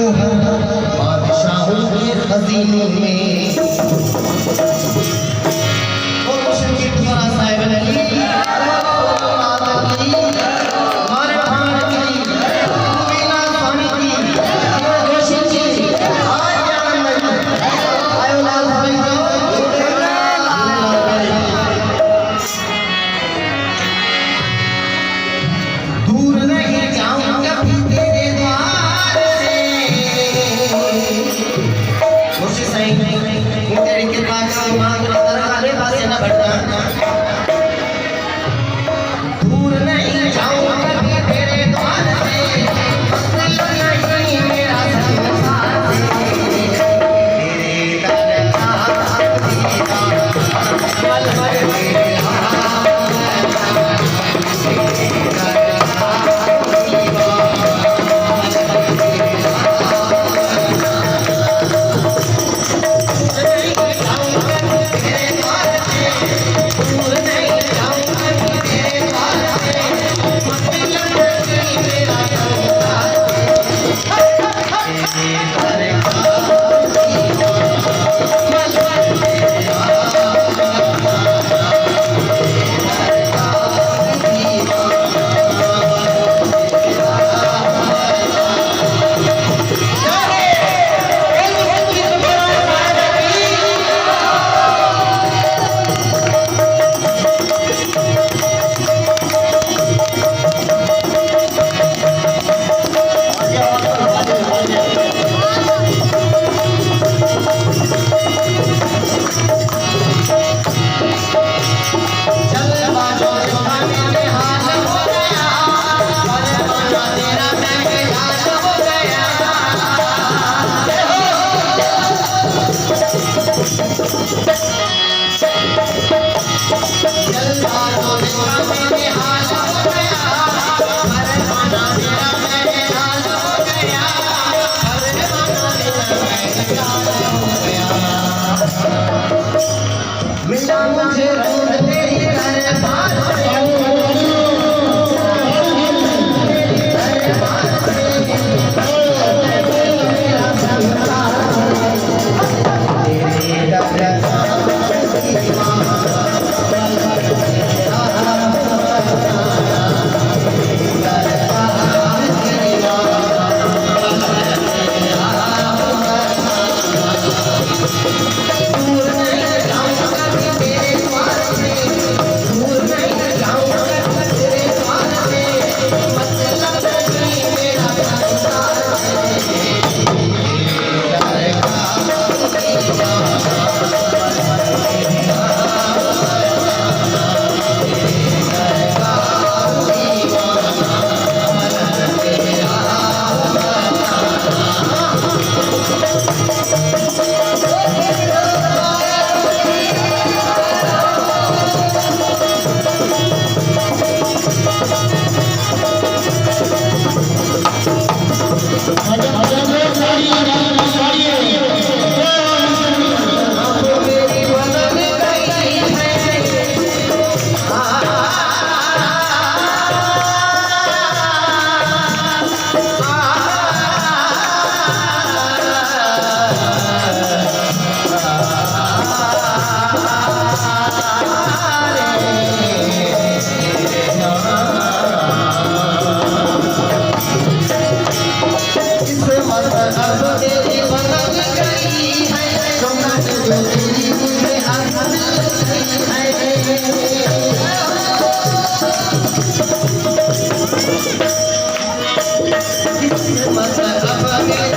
बादशाहों के खजीने में और मुशक्किल फरा साहिब अली हमारे भाण की मुबीना स्वामी की रोशन जी आज आनंद आयो लाल भाई दूर नहीं जाऊं कभी तेरे द्वार से कोशिश नहीं तेरे कृपा का मांग दरगाह पासे न भटका दूर नहीं जाऊं कभी तेरे द्वार से मतलब नहीं मेरा संसार से तेरे दर मिला मुझे रंग तेरी दरबार से मेरा संसार तेरे दरबार Mas